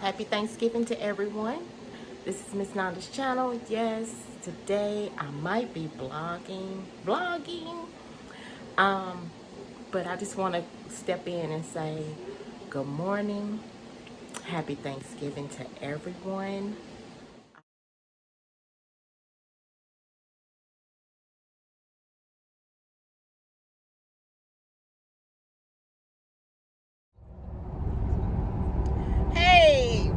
Happy Thanksgiving to everyone. This is Miss Nanda's channel. Yes, today I might be vlogging. But I just want to step in and say good morning. Happy Thanksgiving to everyone. Hey,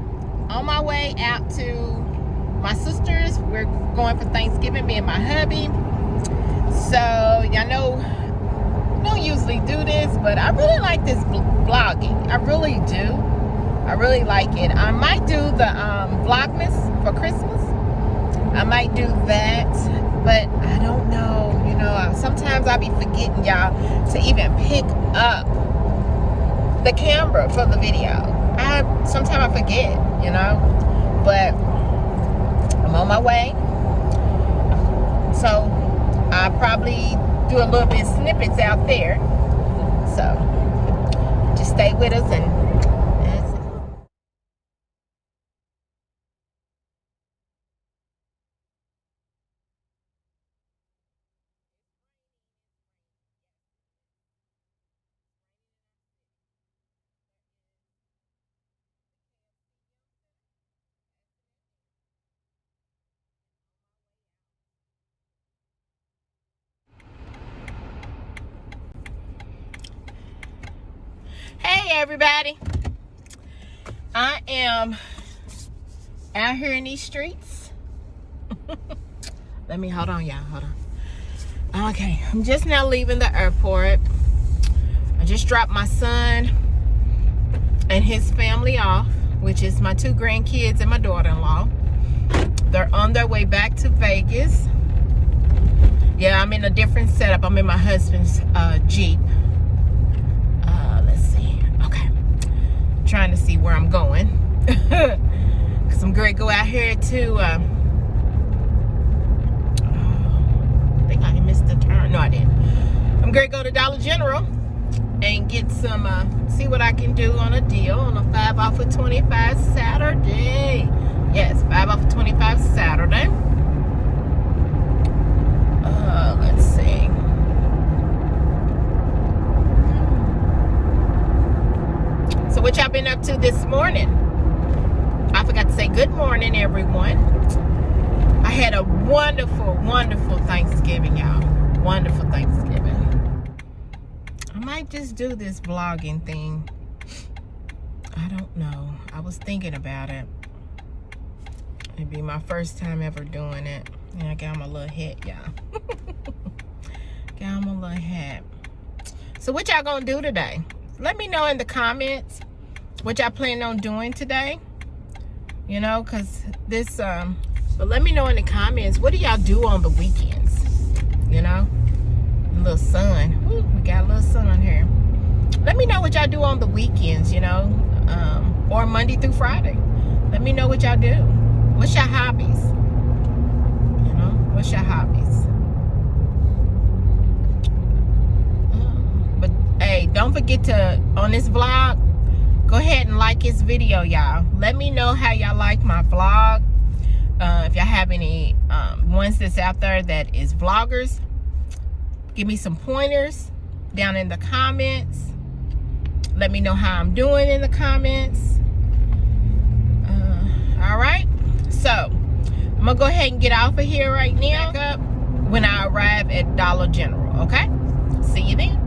on my way out to my sister's. We're going for Thanksgiving, me and my hubby. So y'all know I don't usually do this, but I really like this vlogging. I really do. I really like it. I might do the Vlogmas for Christmas. I might do that, but I don't know. You know, sometimes I'll be forgetting, y'all, to even pick up the camera for the video. Sometimes I forget, you know, but I'm on my way. So I'll probably do a little bit of snippets out there. So just stay with us and hey everybody, I am out here in these streets. Let me hold on, y'all. Hold on. Okay, I'm just now leaving the airport. I just dropped my son and his family off, which is my 2 grandkids and my daughter-in-law. They're on their way back to Vegas. Yeah, I'm in a different setup. I'm in my husband's Jeep. Let's see. Okay, trying to see where I'm going. Because I'm going to go out here to I think I missed the turn. No, I didn't. I'm going to go to Dollar General and get some, see what I can do on a deal on a 5 off of 25 Saturday. Yes, 5 off of 25 Saturday. Let's see. So what y'all been up to this morning? I forgot to say good morning, everyone. I had a wonderful, wonderful Thanksgiving, y'all. Wonderful Thanksgiving. I might just do this vlogging thing. I don't know. I was thinking about it. It'd be my first time ever doing it. And I got my little hat, y'all. Got my little hat. So what y'all gonna do today? Let me know in the comments what y'all plan on doing today. You know, cause this but let me know in the comments, what do y'all do on the weekends? You know? A little sun. Ooh, we got a little sun here. Let me know what y'all do on the weekends, you know, or Monday through Friday. Let me know what y'all do. What's your hobbies? You know, what's your hobbies? But hey, don't forget to, on this vlog, go ahead and like this video, y'all. Let me know how y'all like my vlog. If y'all have any ones that's out there that is vloggers, give me some pointers down in the comments. Let me know how I'm doing in the comments. All right, so I'm gonna go ahead and get off of here right now. Back up when I arrive at Dollar General. Okay, see you then.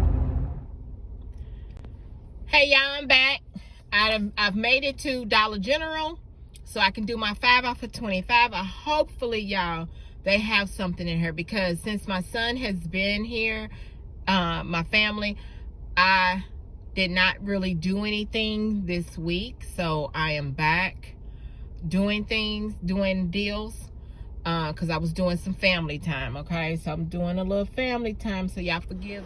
Hey y'all, I'm back. I've made it to Dollar General, so I can do my 5 off of 25. Hopefully, y'all, they have something in here, because since my son has been here, my family, I did not really do anything this week, so I am back doing things, doing deals, because I was doing some family time. Okay, so I'm doing a little family time, so y'all forgive.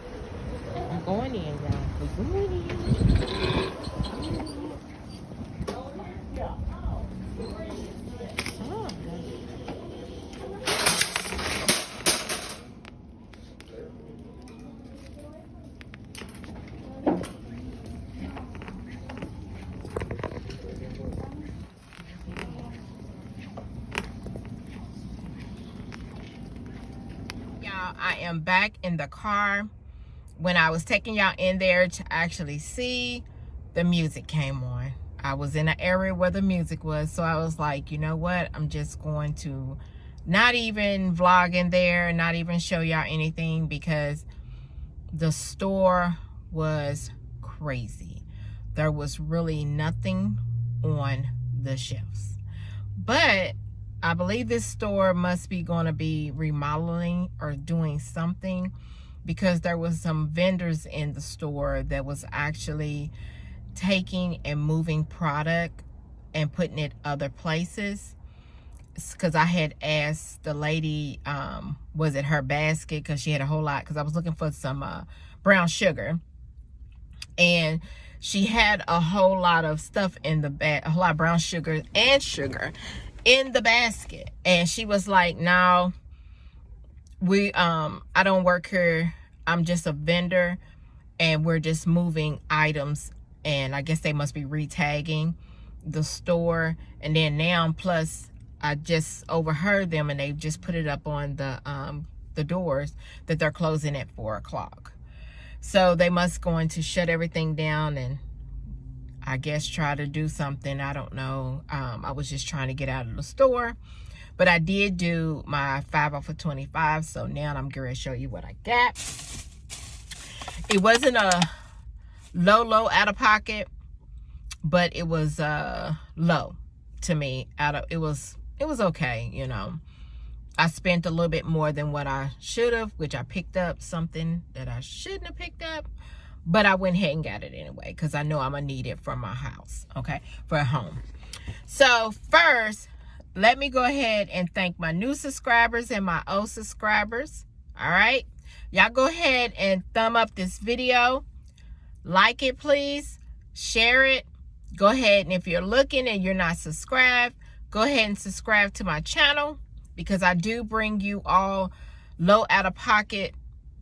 I'm going in, y'all. We're going in. I am back in the car. When I was taking y'all in there to actually see, the music came on. I was in an area where the music was, so I was like, you know what? I'm just going to not even vlog in there, not even show y'all anything, because the store was crazy. There was really nothing on the shelves. But I believe this store must be going to be remodeling or doing something, because there was some vendors in the store that was actually taking and moving product and putting it other places. Because I had asked the lady, was it her basket, because she had a whole lot, because I was looking for some brown sugar, and she had a whole lot of stuff in the bag, a whole lot of brown sugar and sugar in the basket. And she was like, no, I don't work here, I'm just a vendor, and we're just moving items. And I guess they must be retagging the store. And then now, plus I just overheard them, and they just put it up on the doors that they're closing at 4 o'clock. So they must going to shut everything down and I guess try to do something. I don't know. I was just trying to get out of the store. But I did do my 5 off of 25. So now I'm going to show you what I got. It wasn't a low out of pocket, but it was low to me. It was okay, you know. I spent a little bit more than what I should have, which I picked up something that I shouldn't have picked up, but I went ahead and got it anyway, because I know I'm gonna need it for my house, okay, for home. So first, let me go ahead and thank my new subscribers and my old subscribers. All right, y'all go ahead and thumb up this video, like it please, share it. Go ahead, and if you're looking and you're not subscribed, go ahead and subscribe to my channel, because I do bring you all low out-of-pocket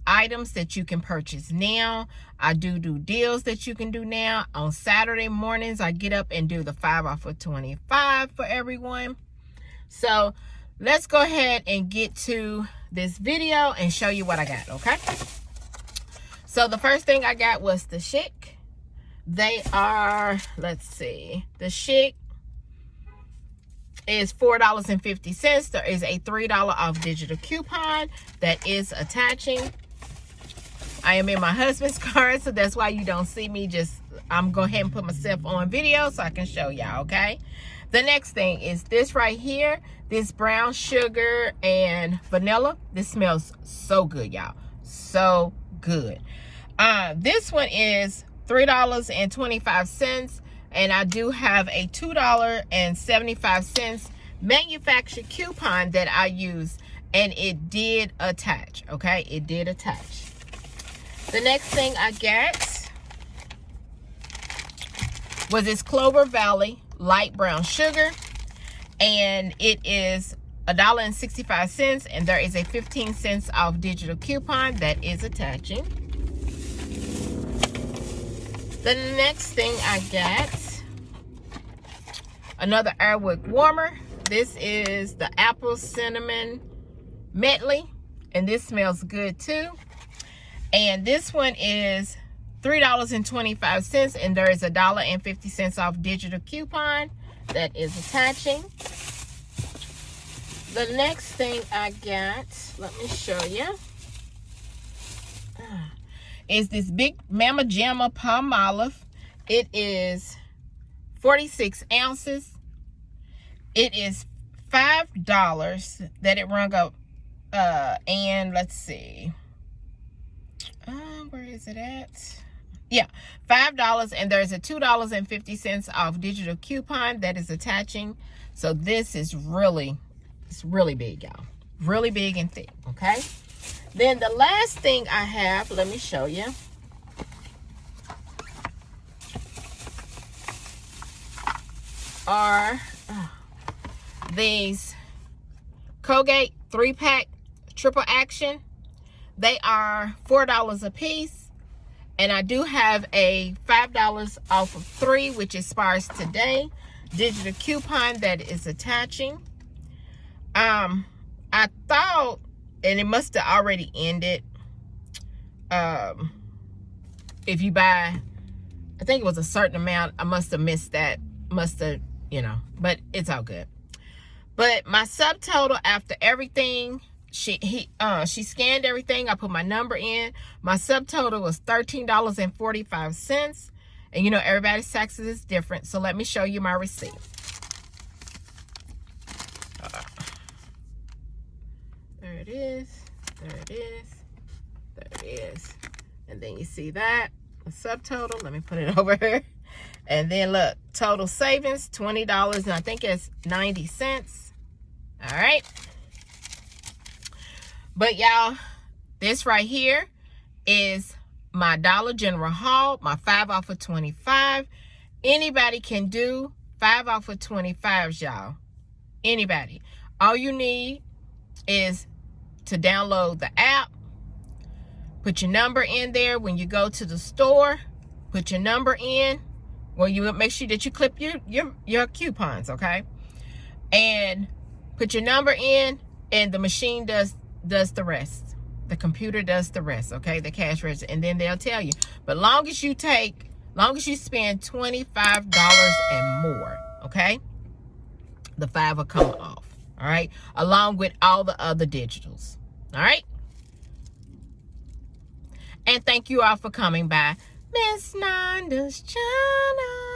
items that you can purchase now. I do deals that you can do now. On Saturday mornings, I get up and do the 5 off of 25 for everyone. So let's go ahead and get to this video and show you what I got, okay? So the first thing I got was the Chic. They are, let's see, the Chic is $4.50. There is a $3 off digital coupon that is attaching. I am in my husband's car, so that's why you don't see me. I'm going ahead and put myself on video so I can show y'all, okay? The next thing is this right here. This brown sugar and vanilla. This smells so good, y'all. So good. This one is $3.25. And I do have a $2.75 manufacturer coupon that I used, and it did attach, okay? It did attach. The next thing I got was this Clover Valley light brown sugar, and it is $1.65, and there is a 15 cents off digital coupon that is attaching. The next thing I got, another Airwick warmer. This is the apple cinnamon medley, and this smells good too. And this one is $3.25, and there is $1.50 off digital coupon that is attaching. The next thing I got, let me show you, is this big Mama Gemma Palmolive. It is 46 ounces. It is $5 that it rung up. And let's see. Where is it at? Yeah, $5, and there's a $2.50 off digital coupon that is attaching. So this is really, it's really big, y'all. Really big and thick, okay? Then the last thing I have, let me show you. Are these Colgate 3-pack triple action. They are $4 a piece, and I do have a $5 off of 3, which expires today, digital coupon that is attaching. I thought and it must have already ended. If you buy, I think it was a certain amount. I must have missed that. Must have, you know, but it's all good. But my subtotal after everything, she scanned everything. I put my number in. My subtotal was $13.45. And you know, everybody's taxes is different. So let me show you my receipt. There it is. There it is. There it is. And then you see that, the subtotal. Let me put it over here. And then look, total savings, $20, and I think it's 90 cents. All right. But y'all, this right here is my Dollar General haul, my 5 off of 25. Anybody can do 5 off of 25s, y'all. Anybody. All you need is to download the app. Put your number in there when you go to the store. Put your number in. Well, you make sure that you clip your coupons, okay? And put your number in, and the machine does the rest. The computer does the rest, okay? The cash register, and then they'll tell you. But long as you spend $25 and more, okay? The 5 will come off, all right? Along with all the other digitals, all right? And thank you all for coming by Miss Nanda's channel.